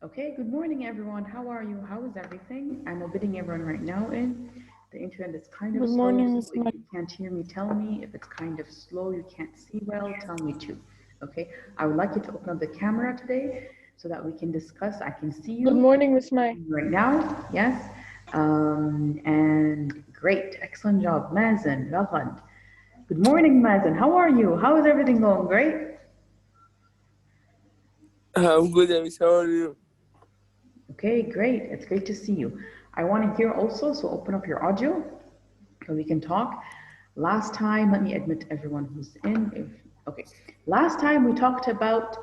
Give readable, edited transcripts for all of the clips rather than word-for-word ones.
Okay, good morning, everyone. How are you? How is everything? I'm bidding everyone right now in. The internet is kind of Good slow, morning, so Miss if Mike. you can't hear me, tell me. If it's kind of slow, you can't see well, tell me too. Okay, I would like you to open up the camera today so that we can discuss. I can see you Good morning, Miss Mike. right now, yes. And great, excellent job, Mazen, Ragad. Good morning, Mazen. How are you? How is everything going? Great? I'm good, Amis. How are you? Okay, great. It's great to see you. I want to hear also, so open up your audio so we can talk. Last time, let me admit everyone who's in. Okay, last time we talked about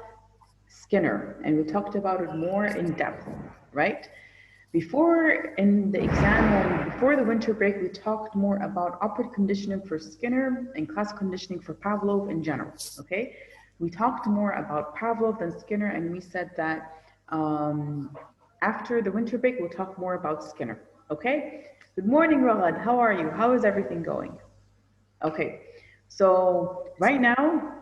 Skinner and we talked about it more in depth, right? Before in the exam, before the winter break, we talked more about upward conditioning for Skinner and classical conditioning for Pavlov in general, okay? We talked more about Pavlov than Skinner, and we said that after the winter break, we'll talk more about Skinner, okay? Good morning, Ragad. How are you? How is everything going? Okay, so right now,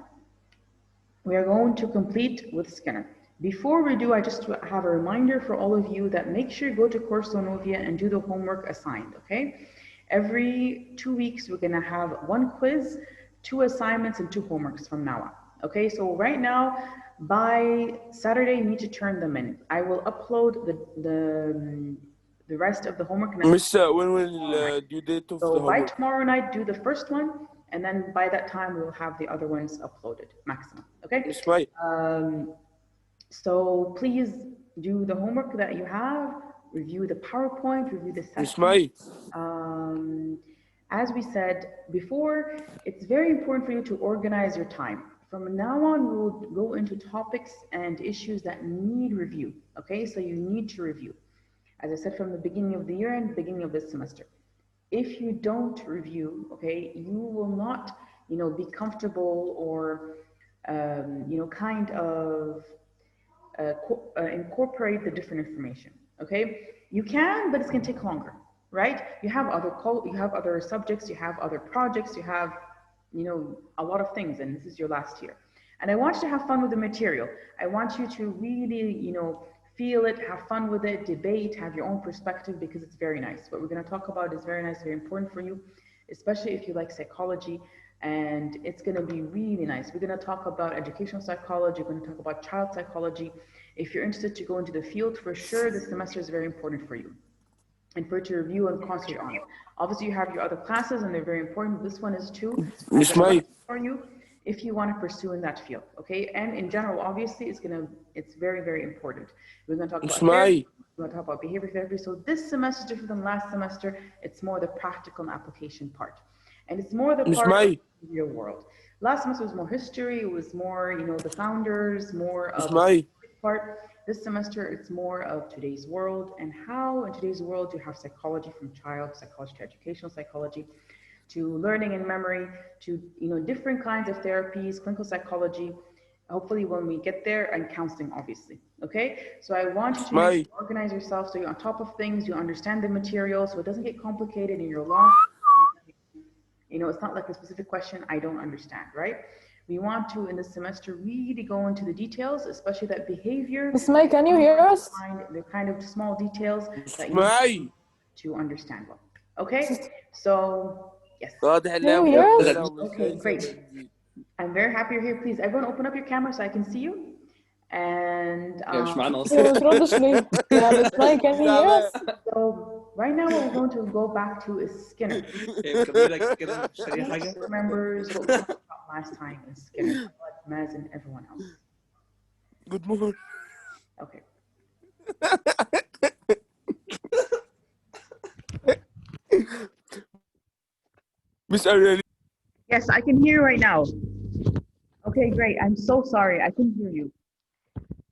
we are going to complete with Skinner. Before we do, I just have a reminder for all of you that make sure you go to Course Novia and do the homework assigned, okay? Every 2 weeks, we're gonna have one quiz, 2 assignments, and 2 homeworks from now on, okay? So right now, by Saturday, you need to turn them in. I will upload the rest of the homework. Miss, when will due date of the So by homework? tomorrow night, do the first one, and then by that time, we will have the other ones uploaded, maximum, okay? Miss Mai, So please do the homework that you have, review the PowerPoint, review the Miss session. Mai, As we said before, it's very important for you to organize your time. From now on, we'll go into topics and issues that need review, okay? So you need to review. As I said, from the beginning of the year and the beginning of this semester. If you don't review, okay, you will not, be comfortable or, kind of incorporate the different information. Okay, you can, but it's going to take longer, right? You have other subjects, you have other projects, you have, a lot of things, and this is your last year. And I want you to have fun with the material. I want you to really, feel it, have fun with it, debate, have your own perspective, because it's very nice. What we're going to talk about is very nice, very important for you, especially if you like psychology, and it's going to be really nice. We're going to talk about educational psychology, we're going to talk about child psychology. If you're interested to go into the field, for sure, this semester is very important for you and for you to review and concentrate on it. Obviously, you have your other classes, and they're very important. This one is too. Miss Mai, For you, if you want to pursue in that field, okay? And in general, obviously, it's very, very important. We're going to talk Miss about therapy, Mai, we're going to talk about behavior therapy. So this semester is different than last semester. It's more the practical and application part. And it's more the Miss part of Mai, the real world. Last semester was more history. It was more, the founders, more Miss of Mai, part. This semester, it's more of today's world and how in today's world you have psychology, from child psychology to educational psychology, to learning and memory, to different kinds of therapies, clinical psychology, hopefully when we get there, and counseling, obviously. Okay, so I want you Miss to make sure Mai, you organize yourself so you're on top of things, you understand the material, so it doesn't get complicated and you're lost. It's not like a specific question I don't understand, right? We want to, in this semester, really go into the details, especially that behavior. Miss Mike, can you hear us? The kind of small details Miss that you Mai. need to understand well. Okay, so yes. واضح Can انها you hear us? متوترة ومش Okay, جاهزة great. بنزين. I'm very happy you're here. Please, everyone, open up your camera so I can see you. And مش معانا هي اصلا. ما بتردش ليه؟ يا Miss Mike, can you hear us? so right now, what we're going to go back to is Skinner. هي مكمله كده مش اي Who حاجه. remembers what we talked about last time in Skinner? Like Maz and everyone else. Good morning. Okay. Miss Ariel, Yes, I can hear you right now. Okay, great. I'm so sorry. I couldn't hear you.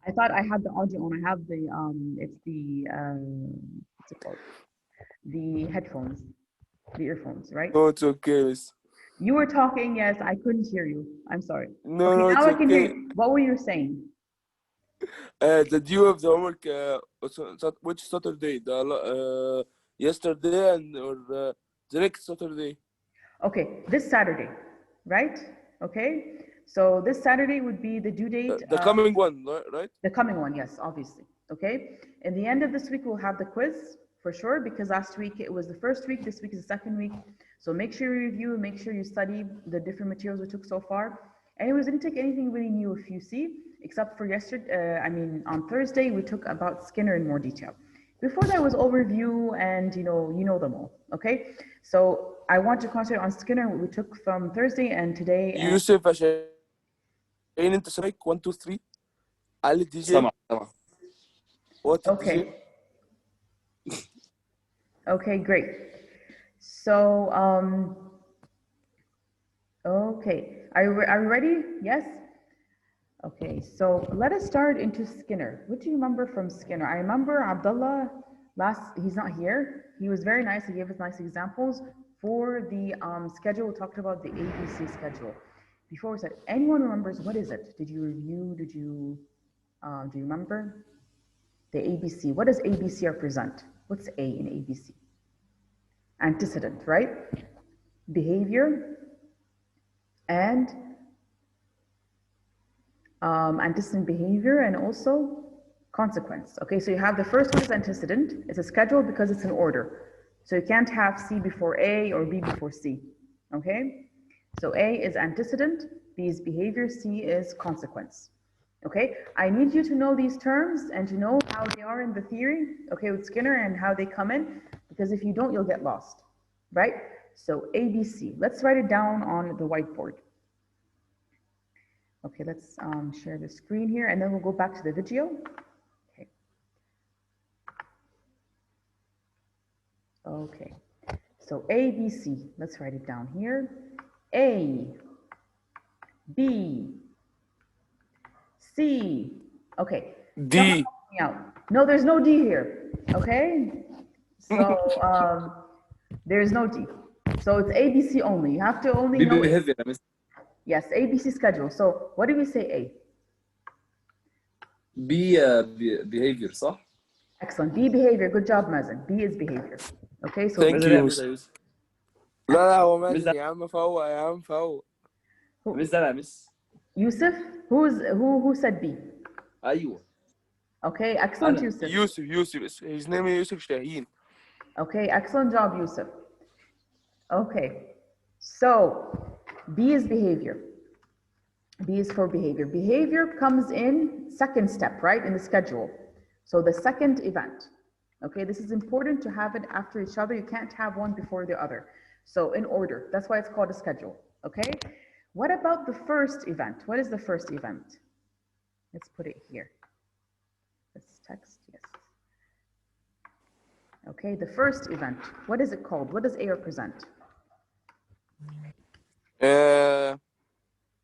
I thought I had the audio on. I have the it's the what's it called? The headphones, the earphones, right? no, it's okay, Miss. You were talking, yes, I couldn't hear you. I'm sorry. No, Okay, no, now it's I can hear okay. you. What were you saying? The due of the homework, which Saturday? Yesterday or the next Saturday? Okay, this Saturday, right? Okay, So this Saturday would be the due date. The coming one, right? The coming one, yes, obviously. Okay. In the end of this week, we'll have the quiz for sure, because last week it was the first week, this week is the second week. So make sure you review, make sure you study the different materials we took so far. Anyways, we didn't take anything really new, if you see, except for yesterday. On Thursday, we took about Skinner in more detail. Before that was overview, and you know them all. Okay. So I want to concentrate on Skinner, what we took from Thursday and today. يوسف عشان انت سامعك 1 2 3 على الدي جي. سمع What did Okay. you say? Okay, great. So, okay, are you ready? Yes? Okay, so let us start into Skinner. What do you remember from Skinner? I remember Abdullah, he's not here. He was very nice. He gave us nice examples for the schedule. We talked about the ABC schedule. Before we said, anyone remembers what is it? Did you review? Do you remember? The ABC. What does ABC represent? What's A in ABC? Antecedent, right? Behavior and antecedent behavior, and also consequence. Okay, so you have the first one is antecedent. It's a schedule because it's in order. So you can't have C before A or B before C. Okay, so A is antecedent, B is behavior, C is consequence. Okay, I need you to know these terms and to know how they are in the theory, okay, with Skinner, and how they come in, because if you don't, you'll get lost, right? So ABC, let's write it down on the whiteboard. Okay, let's share the screen here, and then we'll go back to the video. Okay. Okay, so ABC, let's write it down here. A, B, C. Okay. D. Out. No, there's no D here. Okay. So there's no D. So it's ABC only. You have to only know. behavior يا مستر. Yes, ABC schedule. So what do we say A? behavior صح؟ Excellent. B behavior. Good job, Mazen. B is behavior. Okay, so Thank مستر you. مستر يوسف. لا هو مازن يا عم، فوق يا عم فوق. مستر يا مس. Yusuf, who said B? ايوه. Okay, excellent, Yusuf. Yusuf. His name is Yusuf Shaheen. Okay, excellent job, Yusuf. Okay, so B is behavior. B is for behavior. Behavior comes in second step, right, in the schedule. So the second event. Okay, this is important to have it after each other. You can't have one before the other. So in order. That's why it's called a schedule. Okay, what about the first event? What is the first event? Let's put it here. Let's text, yes. Okay, the first event. What is it called? What does A represent?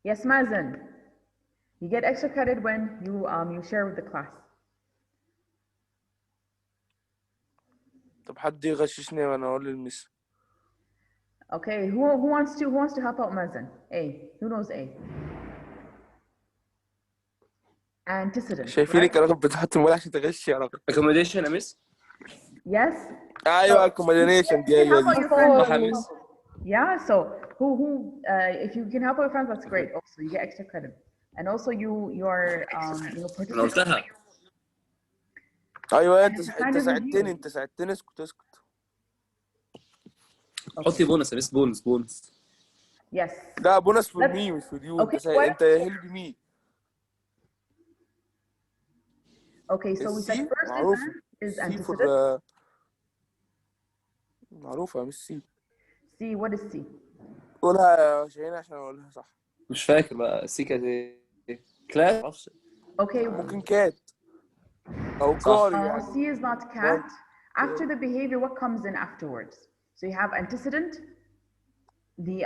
Yes, Mazen. You get extra credit when you share with the class. طب حد يغششني وانا اقول للمس. Okay, who wants to help out Mazen? A. Who knows A? Antecedent. شايفينك يا رغم بتحط الموبايل عشان تغش يا رغم. accommodation يا مس. Yes. ايوه accommodation دي ايوه Help out دي. your friends. صح يا مس. Yeah. So who if you can help out your friends, that's great. Also, you get extra credit, and also you are انا قلتها. ايوه انت kind of ساعدتني review. اسكت. حط لي بونص يا مس. بونص. Yes. لا بونس فور مي مش فور يو. انت هيلب مي. Okay, so we said first معروف. event is سي antecedent. فور معروفة مش سي. C, what is C? قولها يا شاهين عشان اقولها صح. مش فاكر بقى. سي كانت ايه؟ كلاس معرفش. Okay. ممكن كات او قاري يعني. C is not cat. After the behavior, what comes in afterwards? So you have antecedent, the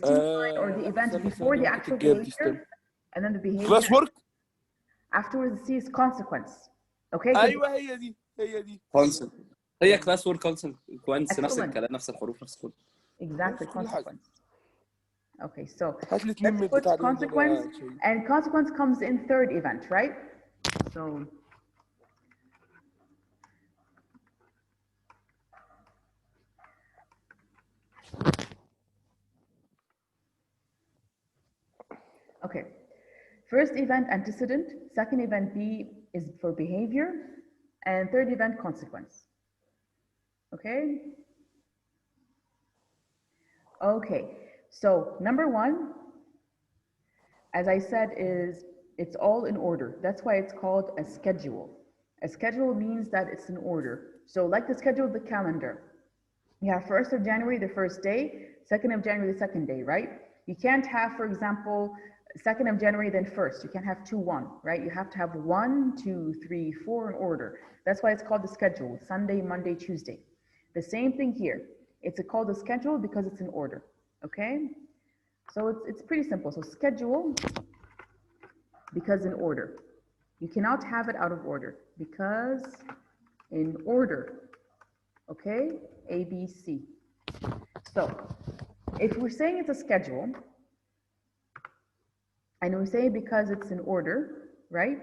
stimuli or the event before the actual behavior, and then the behavior. Class work. Afterwards, C is consequence. Okay. ايوه هي دي. كونسنت. هي كلاس وورد كونسنت نفس Excellent. الكلام نفس الحروف نفس كل. Exactly, كل حاجة. consequence. Okay, so هات لي اتنين من let's put البتاع دي consequence, and consequence comes in third event, right? So Okay. First event antecedent, second event B is for behavior, and third event consequence. Okay? Okay, so number one, as I said, is it's all in order. That's why it's called a schedule. A schedule means that it's in order. So like the schedule of the calendar, you have 1st of January, the first day, 2nd of January, the second day, right? You can't have, for example, 2nd of January, then 1st. You can't have 2, 1, right? You have to have 1, 2, 3, 4 in order. That's why it's called the schedule, Sunday, Monday, Tuesday. The same thing here. It's called a schedule because it's in order, okay? So it's pretty simple. So schedule because in order. You cannot have it out of order because in order, okay? A, B, C. So if we're saying it's a schedule, and we say because it's in order, right?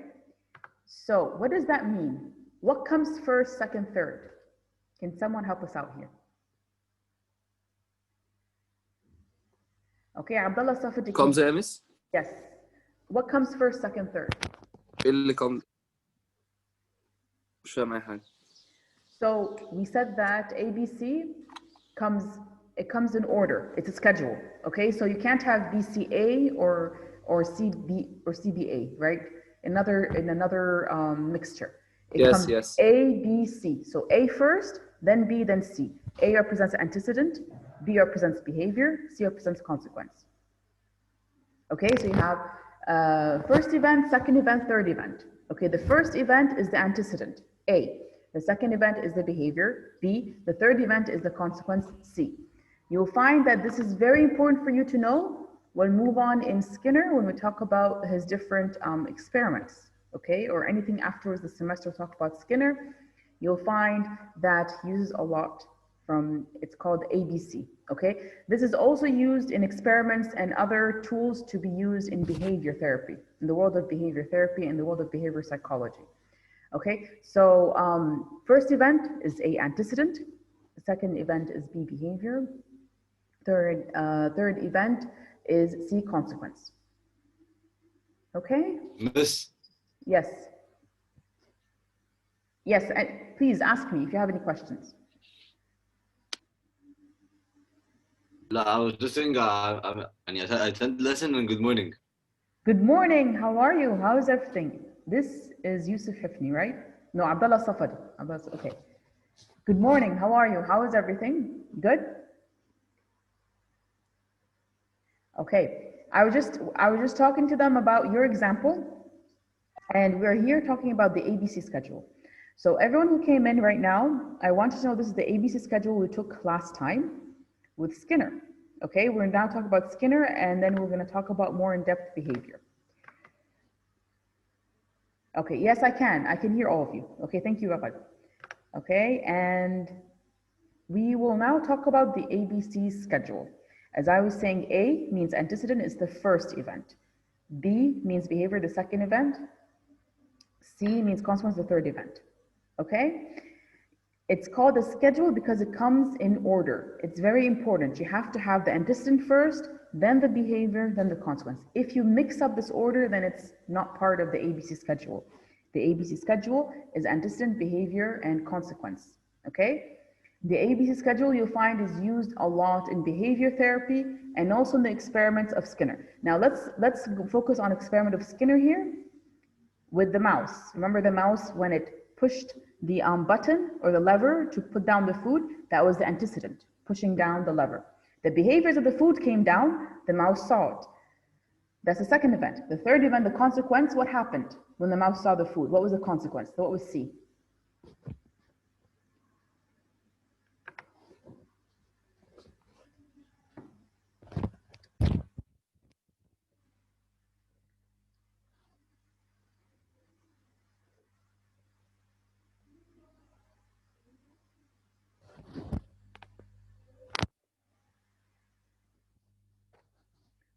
So what does that mean? What comes first, second, third? Can someone help us out here? Okay, Abdullah Safad. كم يا مس؟ Yes. What comes first, second, third? ايه اللي كم؟ مش فاهم اي حاجة. So we said that ABC comes in order. It's a schedule. Okay, so you can't have BCA or CB or CBA, right? In another mixture. It Yes, comes yes. A, B, C. So A first, then B, then C. A represents antecedent, B represents behavior, C represents consequence. Okay, so you have first event, second event, third event. Okay, the first event is the antecedent, A. The second event is the behavior, B. The third event is the consequence, C. You'll find that this is very important for you to know. We'll move on in Skinner when we talk about his different experiments, okay? Or anything afterwards this semester we'll talk about Skinner. You'll find that he uses a lot from, it's called ABC, okay? This is also used in experiments and other tools to be used in behavior therapy, in the world of behavior therapy, in the world of behavior psychology. Okay, so first event is A, antecedent. The second event is B, behavior. Third event is C, consequence. Okay? Miss, Yes. Yes, and please ask me if you have any questions. I was just saying, I attend lesson and good morning. Good morning, how are you? How is everything? This is Yusuf Hifni, right? No, Abdullah Safad. Okay. Good morning, how are you? How is everything? Good? Okay, I was just talking to them about your example, and we're here talking about the ABC schedule. So everyone who came in right now, I want you to know this is the ABC schedule we took last time with Skinner. Okay, we're now talking about Skinner, and then we're going to talk about more in-depth behavior. Okay, yes, I can hear all of you. Okay, thank you, Ragad. Okay, and we will now talk about the ABC schedule. As I was saying, A means antecedent is the first event. B means behavior, the second event. C means consequence, the third event. Okay? It's called a schedule because it comes in order. It's very important. You have to have the antecedent first, then the behavior, then the consequence. If you mix up this order, then it's not part of the ABC schedule. The ABC schedule is antecedent, behavior, and consequence. Okay? The ABC schedule you'll find is used a lot in behavior therapy and also in the experiments of Skinner. Now let's focus on experiment of Skinner here with the mouse. Remember the mouse when it pushed the button or the lever to put down the food? That was the antecedent, pushing down the lever. The behaviors of the food came down, the mouse saw it. That's the second event. The third event, the consequence, what happened when the mouse saw the food? What was the consequence? So what was C?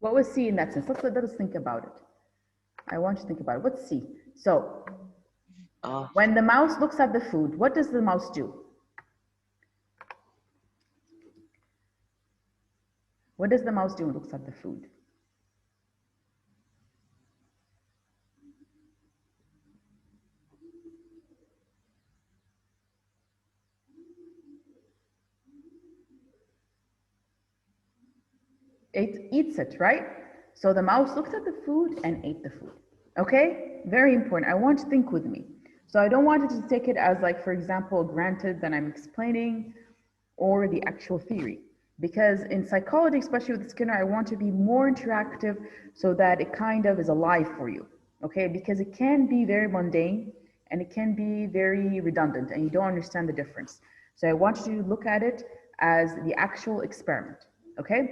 What was C in that sense? Let us think about it. I want you to think about it. What's C? So, when the mouse looks at the food, what does the mouse do? What does the mouse do when it looks at the food? It eats it, right? So the mouse looked at the food and ate the food. Okay? Very important. I want you to think with me. So I don't want you to take it as like, for example, granted that I'm explaining or the actual theory. Because in psychology, especially with Skinner, I want to be more interactive so that it kind of is alive for you. Okay? Because it can be very mundane and it can be very redundant and you don't understand the difference. So I want you to look at it as the actual experiment. Okay?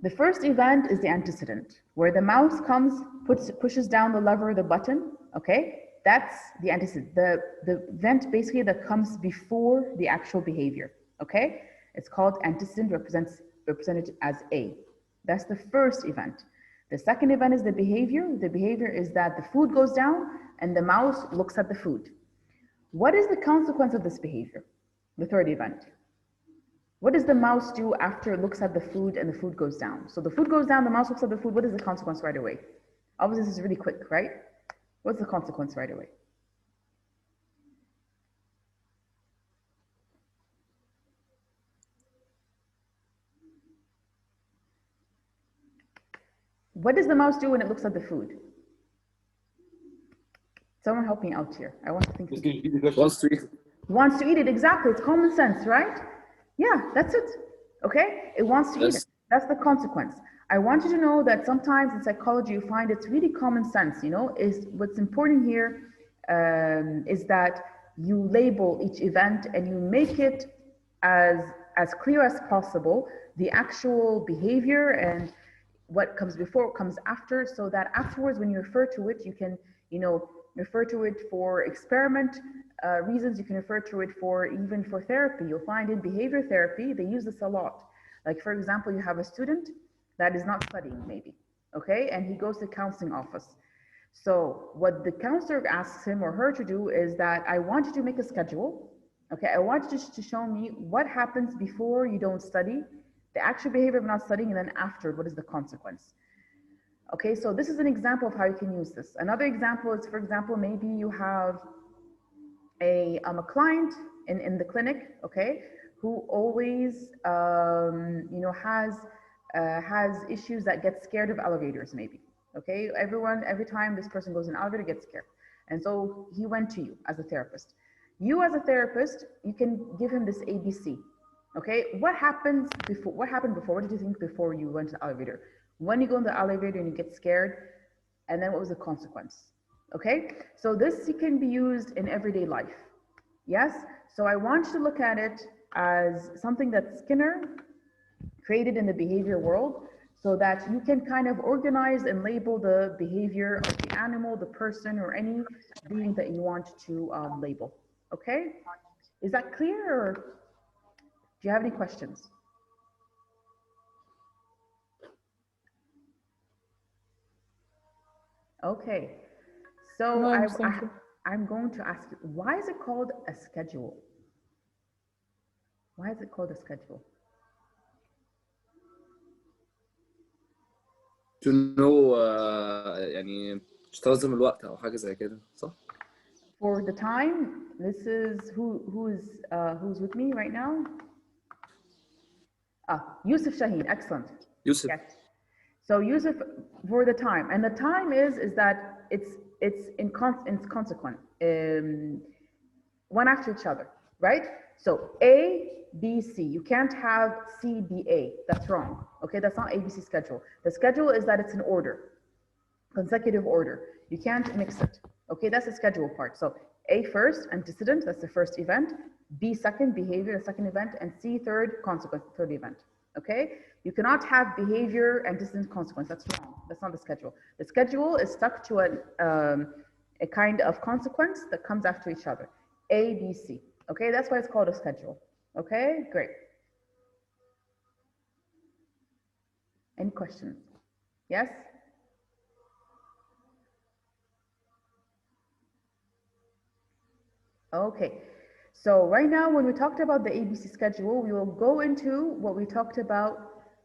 The first event is the antecedent, where the mouse comes, pushes down the lever, the button, okay? That's the antecedent, the event basically that comes before the actual behavior, okay? It's called antecedent, represented as A. That's the first event. The second event is the behavior. The behavior is that the food goes down and the mouse looks at the food. What is the consequence of this behavior? The third event. What does the mouse do after it looks at the food and the food goes down? So the food goes down, the mouse looks at the food. What is the consequence right away? Obviously, this is really quick, right? What's the consequence right away? What does the mouse do when it looks at the food? Someone help me out here. I want to think. Wants to eat it. Wants to eat it, exactly. It's common sense, right? Yeah, that's it. Okay? It wants to eat Yes. it. That's the consequence. I want you to know that sometimes in psychology you find it's really common sense, you know, is what's important here is that you label each event and you make it as clear as possible, the actual behavior and what comes before, what comes after, so that afterwards when you refer to it, you can, you know, refer to it for experiment reasons, you can refer to it for even for therapy. You'll find in behavior therapy, they use this a lot. Like for example, you have a student that is not studying maybe, okay? And he goes to the counseling office. So what the counselor asks him or her to do is that I want you to make a schedule, okay? I want you to show me what happens before you don't study, the actual behavior of not studying, and then after, what is the consequence? Okay, so this is an example of how you can use this. Another example is, for example, maybe you have a client in the clinic, okay, who always, you know, has issues that get scared of elevators, maybe. Okay, every time this person goes in an elevator, gets scared, and so he went to you as a therapist. You as a therapist, you can give him this ABC. Okay, what happens before? What happened before? What did you think before you went to the elevator? When you go in the elevator and you get scared, and then what was the consequence? Okay, so this can be used in everyday life. Yes, so I want you to look at it as something that Skinner created in the behavior world, so that you can kind of organize and label the behavior of the animal, the person, or any being that you want to label. Okay, is that clear, or do you have any questions? Okay, so No, I'm just thinking. I'm going to ask you, why is it called a schedule? Why is it called a schedule? To know يعني مش تنظم الوقت أو حاجة زي كده صح؟ For the time, this is who's with me right now? Yusuf Shaheen, excellent. يوسف. Yes. So Yusuf, for the time, and the time is that it's consequent, one after each other, right? So A, B, C. You can't have C, B, A. That's wrong. Okay, that's not ABC schedule. The schedule is that it's in order, consecutive order. You can't mix it. Okay, that's the schedule part. So A first, antecedent, that's the first event. B second, behavior, the second event, and C third, consequence, third event. Okay, you cannot have behavior, antecedent, consequence. That's wrong. That's not the schedule. The schedule is stuck to a kind of consequence that comes after each other. A, B, C. Okay, that's why it's called a schedule. Okay, great. Any questions? Yes? Okay, so right now when we talked about the ABC schedule, we will go into what we talked about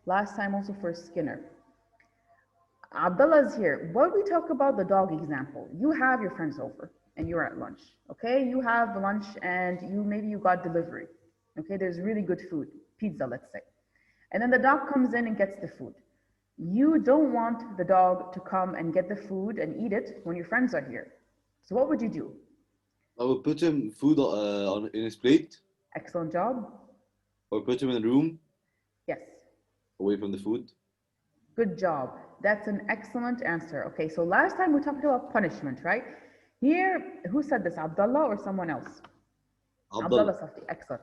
last time also for Skinner. Abdullah is here. What we talk about the dog example, you have your friends over and you're at lunch, okay? You have lunch and maybe you got delivery, okay? There's really good food, pizza, let's say. And then the dog comes in and gets the food. You don't want the dog to come and get the food and eat it when your friends are here. So what would you do? I would put him food in his plate, Excellent job. or put him in a room Yes. away from the food. Good job. That's an excellent answer. Okay, so last time we talked about punishment, right? Here, who said this, Abdullah or someone else? Abdullah Safti, excellent.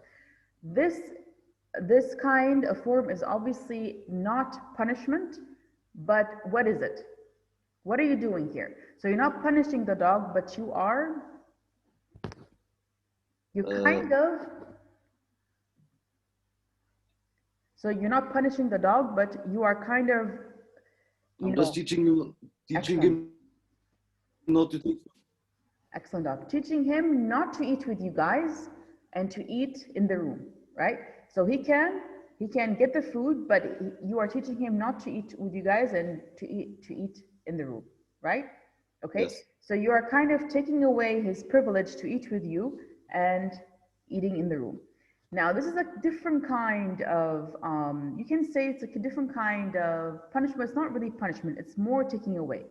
This kind of form is obviously not punishment, but what is it? What are you doing here? So you're not punishing the dog, but you're kind of, so you're not punishing the dog, but you are kind of, I'm just teaching him not to take food. Excellent dog. Teaching him not to eat with you guys and to eat in the room, right? So he can get the food, but you are teaching him not to eat with you guys and to eat in the room, right? Okay. Yes. So you are kind of taking away his privilege to eat with you and eating in the room. Now, this is a different kind of, you can say it's like a different kind of punishment. It's not really punishment. It's more taking away.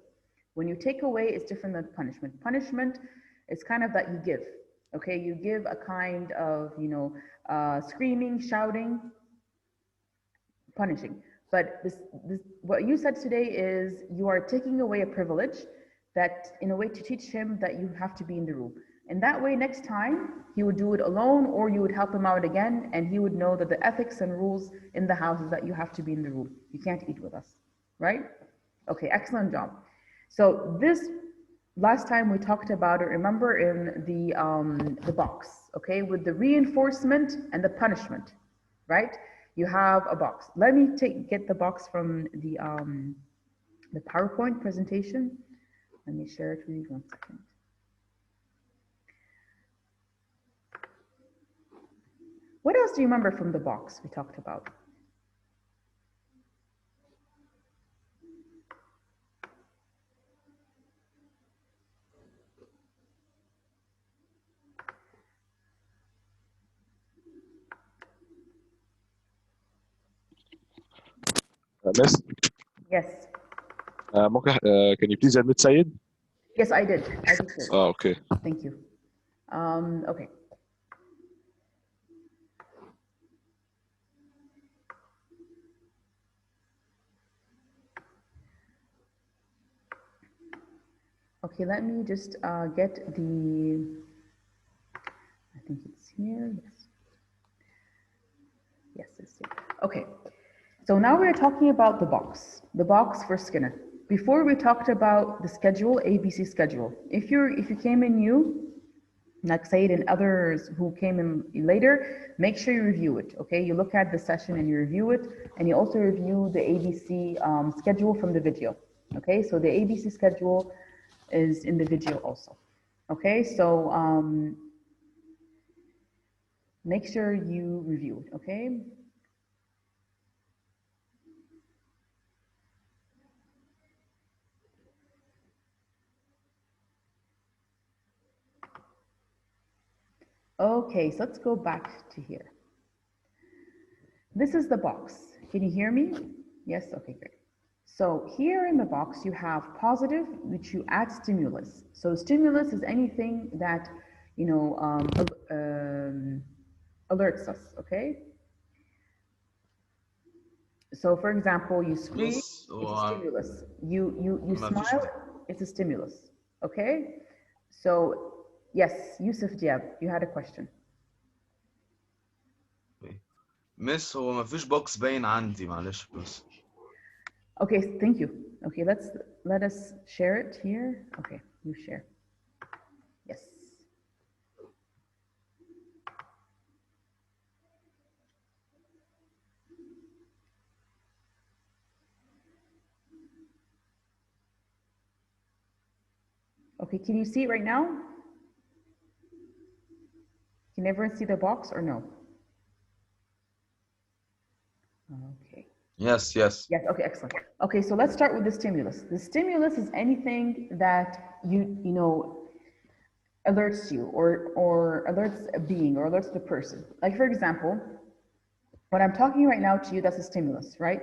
When you take away, it's different than punishment. Punishment is kind of that you give, okay? You give a kind of, screaming, shouting, punishing. But what you said today is you are taking away a privilege that, in a way, to teach him that you have to be in the room. And that way, next time, he would do it alone, or you would help him out again, and he would know that the ethics and rules in the house is that you have to be in the room. You can't eat with us, right? Okay, excellent job. So this, last time we talked about it, remember, in the box, okay, with the reinforcement and the punishment, right? You have a box. Let me get the box from the PowerPoint presentation. Let me share it with you 1 second. What else do you remember from the box we talked about? Miss, Yes. ممكن can you please admit Sayed? Yes, I did. Oh, okay. Thank you. Okay. Okay, let me just get the, I think it's here, yes. Yes, it's here. Okay, so now we're talking about the box for Skinner. Before we talked about the schedule, ABC schedule. If you came in new, like Said and others who came in later, make sure you review it, okay? You look at the session and you review it, and you also review the ABC schedule from the video, okay? So the ABC schedule is in the video also, okay? So make sure you review it, okay? Okay, so let's go back to here. This is the box. Can you hear me? Yes, okay, great. So here in the box, you have positive, which you add stimulus. So stimulus is anything that, alerts us, okay? So for example, you scream, it's a stimulus. You smile, it's a stimulus, okay? So yes, Yusuf Diab, you had a question. مس هو مفيش بوكس باين عندي معلش بس. Okay, thank you. Okay, let us share it here. Okay, you share. Yes. Okay, can you see it right now? Can everyone see the box or no? Okay. Yes. Yes, okay, excellent. Okay, so let's start with the stimulus. The stimulus is anything that alerts you or alerts a being or alerts the person. Like for example, When I'm talking right now to you, that's a stimulus, right?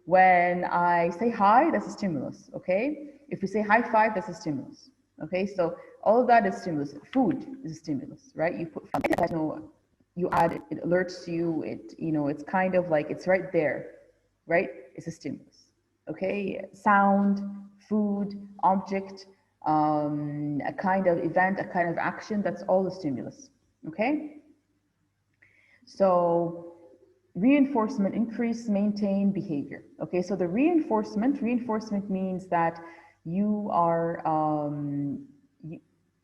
When I say hi, that's a stimulus, okay? If we say high five, that's a stimulus, okay? So all of that is stimulus. Food is a stimulus, right? You put, you add it, it alerts you, it's kind of like, it's right there, right? It's a stimulus, okay? Sound, food, object, a kind of event, a kind of action, that's all a stimulus, okay? So reinforcement, increase, maintain behavior. Okay, so the reinforcement means that you are,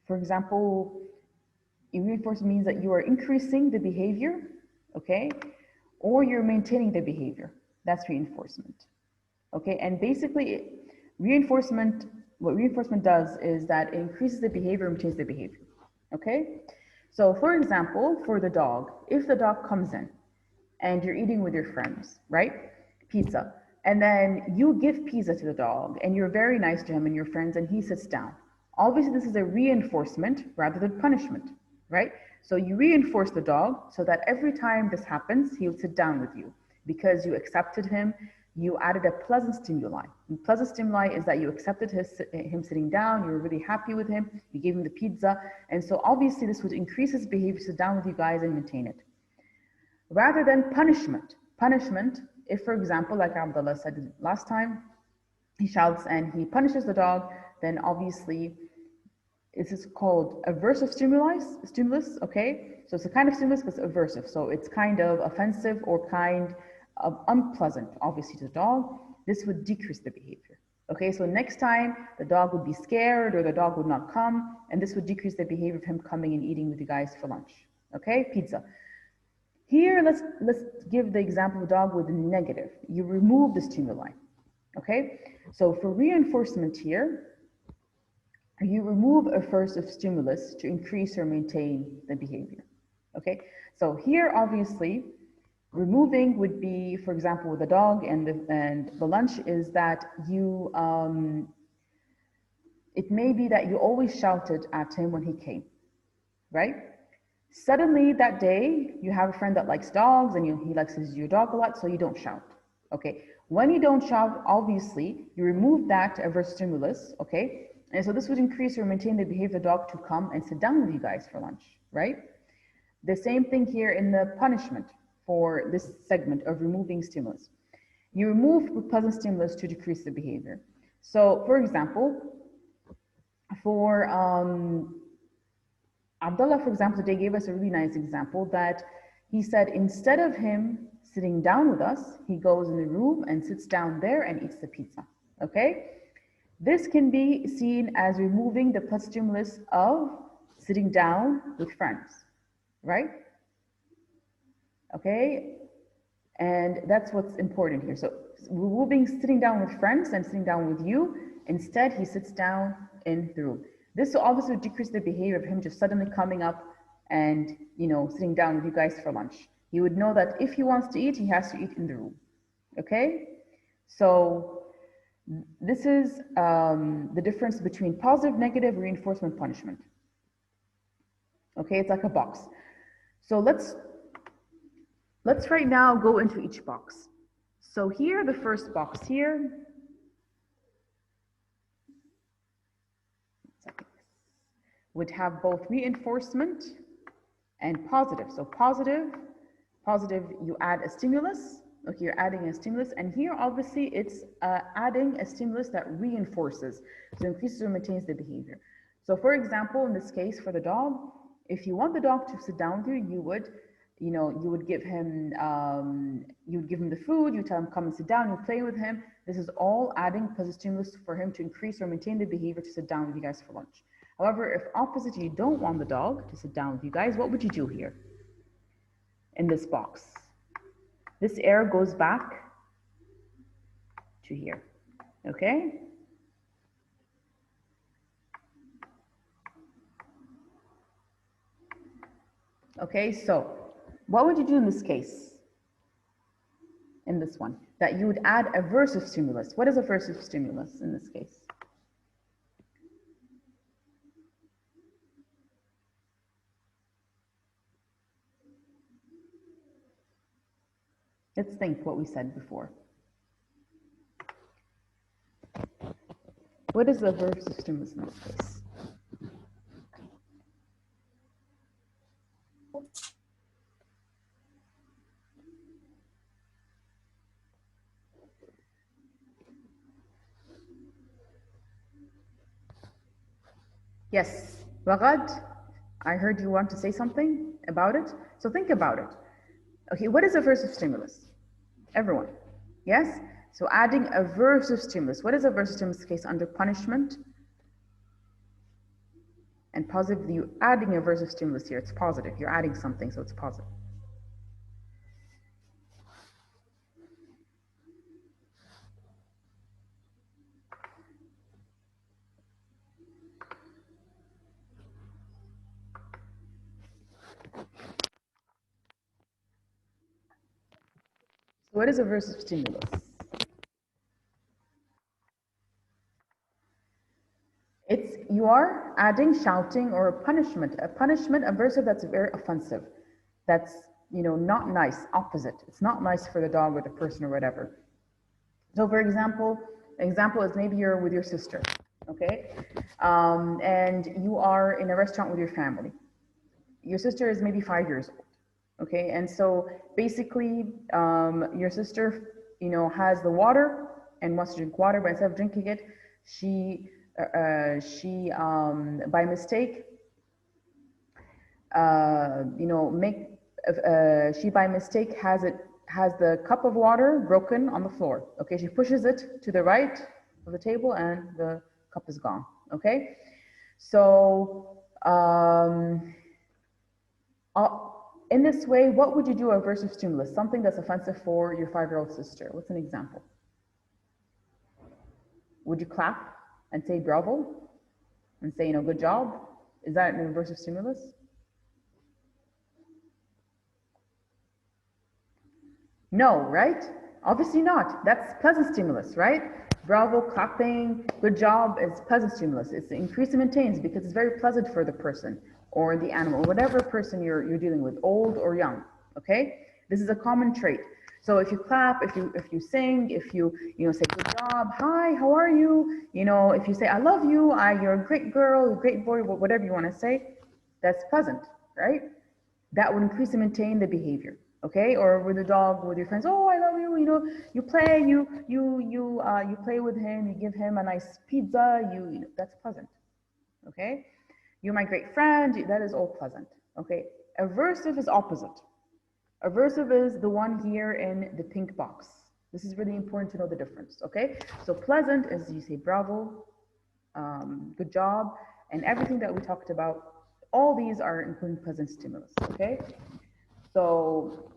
for example, reinforcement means that you are increasing the behavior, okay, or you're maintaining the behavior. That's reinforcement. Okay, and basically, reinforcement, what reinforcement does is that it increases the behavior and maintains the behavior. Okay, so for example, for the dog, if the dog comes in and you're eating with your friends, right? Pizza. And then you give pizza to the dog and you're very nice to him and your friends and he sits down. Obviously, this is a reinforcement rather than punishment, right? So you reinforce the dog so that every time this happens, he'll sit down with you because you accepted him, you added a pleasant stimuli. And pleasant stimuli is that you accepted him sitting down, you were really happy with him, you gave him the pizza. And so obviously this would increase his behavior to sit down with you guys and maintain it. Rather than punishment. Punishment, if for example, like Abdullah said last time, he shouts and he punishes the dog, then obviously this is called aversive stimulus, okay? So it's a kind of stimulus, but it's aversive. So it's kind of offensive or kind of unpleasant, obviously, to the dog. This would decrease the behavior. Okay, so next time the dog would be scared or the dog would not come, and this would decrease the behavior of him coming and eating with you guys for lunch. Okay, pizza. Here, let's give the example of a dog with a negative. You remove the stimuli, okay? So for reinforcement here, you remove a aversive stimulus to increase or maintain the behavior, okay? So here, obviously, removing would be, for example, with the dog and the lunch is that you, it may be that you always shouted at him when he came, right? Suddenly that day, you have a friend that likes dogs and he likes your dog a lot, so you don't shout, okay? When you don't shout, obviously, you remove that adverse stimulus, okay? And so this would increase or maintain the behavior of the dog to come and sit down with you guys for lunch, right? The same thing here in the punishment for this segment of removing stimulus. You remove pleasant stimulus to decrease the behavior. So for example, for Abdullah, for example, today gave us a really nice example that he said instead of him sitting down with us, he goes in the room and sits down there and eats the pizza, okay? This can be seen as removing the plus stimulus of sitting down with friends, right? Okay, and that's what's important here. So removing sitting down with friends and sitting down with you, instead he sits down in the room. This will obviously decrease the behavior of him just suddenly coming up and, sitting down with you guys for lunch. He would know that if he wants to eat, he has to eat in the room, okay? So this is the difference between positive, negative, reinforcement, punishment. Okay, it's like a box. So let's right now go into each box. So here, the first box here, would have both reinforcement and positive. So positive, you add a stimulus. Okay, you're adding a stimulus, and here obviously it's adding a stimulus that reinforces, so increases or maintains the behavior. So for example, in this case for the dog, if you want the dog to sit down with you, you would give him the food, you tell him come and sit down, you play with him. This is all adding positive stimulus for him to increase or maintain the behavior to sit down with you guys for lunch. However, if opposite, you don't want the dog to sit down with you guys, what would you do here in this box? This arrow goes back to here, okay? Okay, so what would you do in this case? In this one, that you would add aversive stimulus. What is aversive stimulus in this case? Let's think what we said before. What is the aversive stimulus in this case? Yes, Ragad, I heard you want to say something about it. So think about it. Okay, what is aversive stimulus? Everyone. Yes? So adding aversive stimulus. What is aversive stimulus case under punishment? And positive, you adding aversive stimulus here, it's positive. You're adding something, so it's positive. So what is aversive stimulus? It's you are adding shouting or a punishment aversive that's very offensive, that's not nice, opposite. It's not nice for the dog or the person or whatever. So for example is maybe you're with your sister, okay, and you are in a restaurant with your family. Your sister is maybe 5 years old, okay, and so basically your sister has the water and wants to drink water, but instead of drinking it, she by mistake she by mistake has the cup of water broken on the floor. Okay, she pushes it to the right of the table and the cup is gone. Okay, so in this way, what would you do aversive stimulus? Something that's offensive for your 5-year-old sister. What's an example? Would you clap and say bravo and say good job? Is that an aversive stimulus? No, right? Obviously not. That's pleasant stimulus, right? Bravo, clapping, good job is pleasant stimulus. It's increase and maintains because it's very pleasant for the person or the animal, whatever person you're dealing with, old or young. Okay, this is a common trait. So if you clap, if you sing, if you say good job, hi, how are you? If you say I love you, you're a great girl, a great boy, whatever you want to say, that's pleasant, right? That would increase and maintain the behavior. Okay, or with a dog, with your friends, oh, I love you. You play, you play with him, you give him a nice pizza. That's pleasant. Okay, you're my great friend. That is all pleasant. Okay, aversive is opposite. Aversive is the one here in the pink box. This is really important to know the difference. Okay, so pleasant is you say bravo, good job, and everything that we talked about. All these are including pleasant stimulus. Okay, so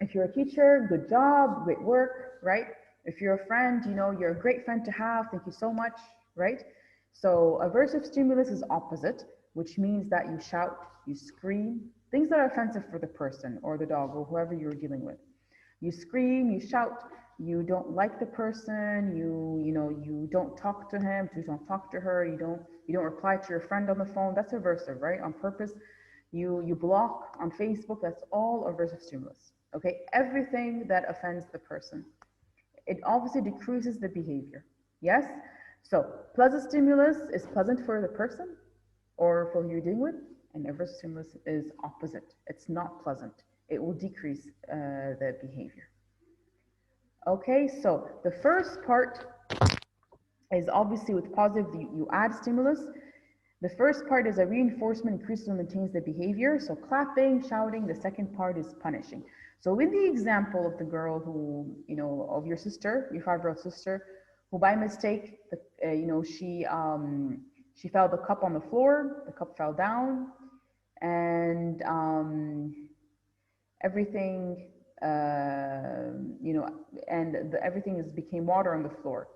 if you're a teacher, good job, great work, right? If you're a friend, you're a great friend to have, thank you so much, right? So aversive stimulus is opposite, which means that you shout, you scream, things that are offensive for the person or the dog or whoever you're dealing with. You scream, you shout, you don't like the person, you don't talk to him, you don't talk to her, you don't reply to your friend on the phone. That's aversive, right? On purpose. You block on Facebook. That's all aversive stimulus. Okay, everything that offends the person. It obviously decreases the behavior. Yes? So pleasant stimulus is pleasant for the person or for who you're dealing with, and aversive stimulus is opposite. It's not pleasant. It will decrease the behavior. Okay, so the first part is obviously with positive, you add stimulus. The first part is a reinforcement, increases and maintains the behavior. So clapping, shouting. The second part is punishing. So in the example of the girl who, of your sister, your 5-year-old sister, who by mistake, she fell the cup on the floor, the cup fell down, and everything, everything became water on the floor.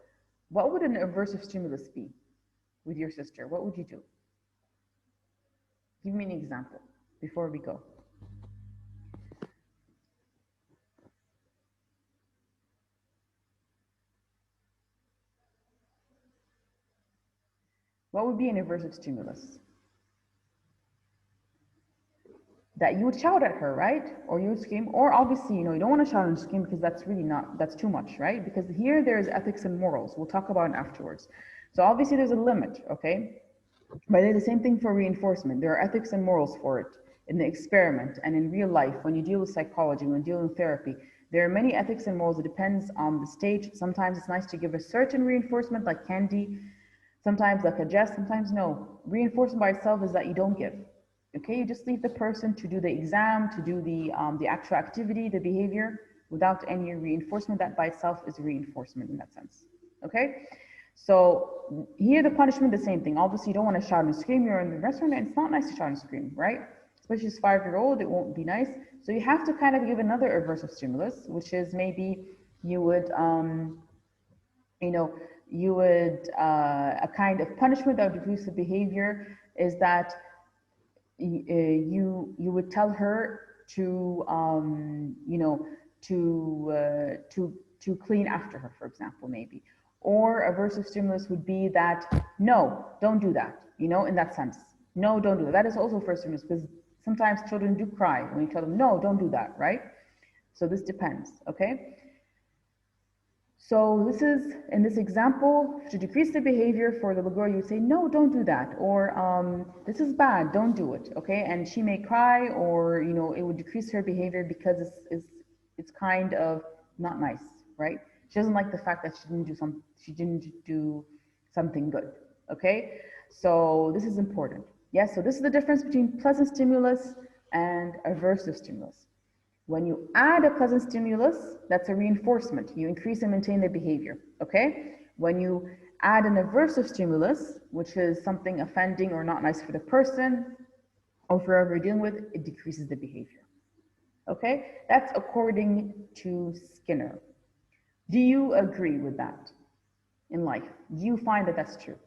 What would an aversive stimulus be with your sister? What would you do? Give me an example before we go. What would be an aversive stimulus? that you would shout at her, right? Or you would scream, or obviously, you don't want to shout and scream because that's really not, that's too much, right? Because here there's ethics and morals. We'll talk about it afterwards. So obviously there's a limit, okay? But it's the same thing for reinforcement. There are ethics and morals for it in the experiment and in real life. When you deal with psychology, when you deal with therapy, there are many ethics and morals. It depends on the stage. Sometimes it's nice to give a certain reinforcement like candy, sometimes like a jest, sometimes no. Reinforcement by itself is that you don't give. Okay, you just leave the person to do the exam, to do the actual activity, the behavior, without any reinforcement. That by itself is reinforcement in that sense. Okay, so here the punishment, the same thing. Obviously, you don't want to shout and scream. You're in the restaurant, and it's not nice to shout and scream, right? Especially as a 5-year-old, it won't be nice. So you have to kind of give another aversive stimulus, which is maybe you would, a kind of punishment that would decrease the behavior is that you would tell her to to clean after her, for example, maybe. Or aversive stimulus would be that no, don't do that, in that sense. No, don't do that. That is also first stimulus, because sometimes children do cry when you tell them no, don't do that, right? So this depends, okay? So this is, in this example, to decrease the behavior for the little girl, you would say, no, don't do that. Or this is bad, don't do it, okay? And she may cry, or, it would decrease her behavior because it's kind of not nice, right? She doesn't like the fact that she didn't do something good, okay? So this is important. Yes, so this is the difference between pleasant stimulus and aversive stimulus. When you add a pleasant stimulus, that's a reinforcement. You increase and maintain the behavior, okay? When you add an aversive stimulus, which is something offending or not nice for the person or for whoever you're dealing with, it decreases the behavior, okay? That's according to Skinner. Do you agree with that in life? Do you find that that's true?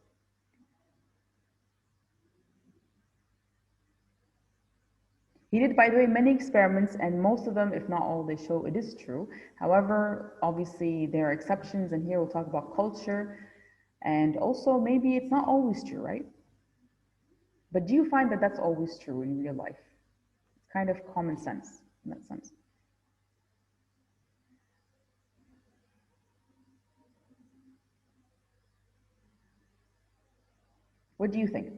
He did, by the way, many experiments, and most of them, if not all, they show it is true. However, obviously, there are exceptions, and here we'll talk about culture, and also maybe it's not always true, right? But do you find that that's always true in real life? It's kind of common sense in that sense. What do you think?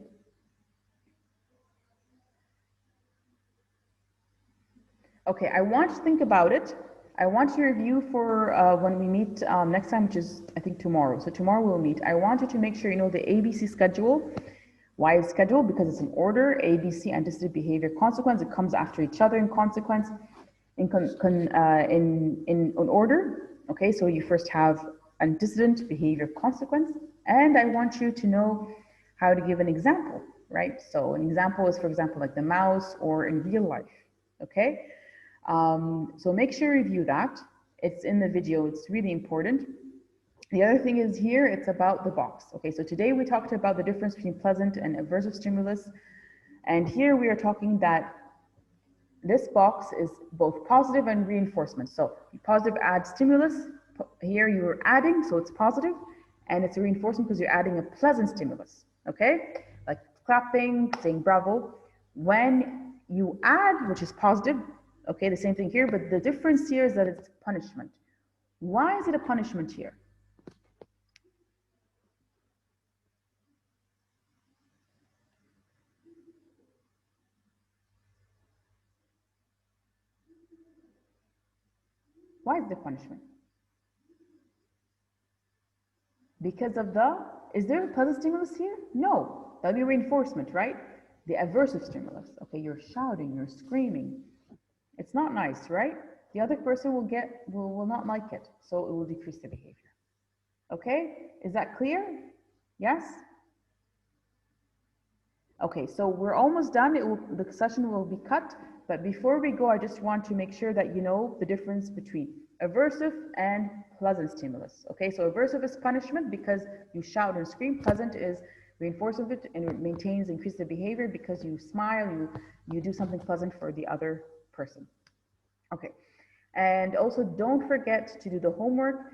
Okay, I want you to think about it. I want you to review for when we meet next time, which is, I think, tomorrow. So tomorrow we'll meet. I want you to make sure you know the ABC schedule. Why is schedule? Because it's an order. ABC, antecedent, behavior, consequence. It comes after each other in consequence, in order. Okay, so you first have antecedent, behavior, consequence. And I want you to know how to give an example, right? So an example is, for example, like the mouse or in real life, okay? So make sure you review that. It's in the video, it's really important. The other thing is here, it's about the box. Okay, so today we talked about the difference between pleasant and aversive stimulus. And here we are talking that this box is both positive and reinforcement. So positive add stimulus, here you're adding, so it's positive, and it's a reinforcement because you're adding a pleasant stimulus, okay? Like clapping, saying bravo. When you add, which is positive, okay, the same thing here, but the difference here is that it's punishment. Why is it a punishment here? Why is the punishment? Because of is there a pleasant stimulus here? No, that'll be reinforcement, right? The aversive stimulus, okay, you're shouting, you're screaming. It's not nice, right? The other person will not like it, so it will decrease the behavior. Okay, is that clear? Yes? Okay, so we're almost done. The session will be cut, but before we go, I just want to make sure that you know the difference between aversive and pleasant stimulus. Okay, so aversive is punishment because you shout and scream. Pleasant is reinforcement and it maintains, increases the behavior because you smile, you do something pleasant for the other person. Okay, and also don't forget to do the homework.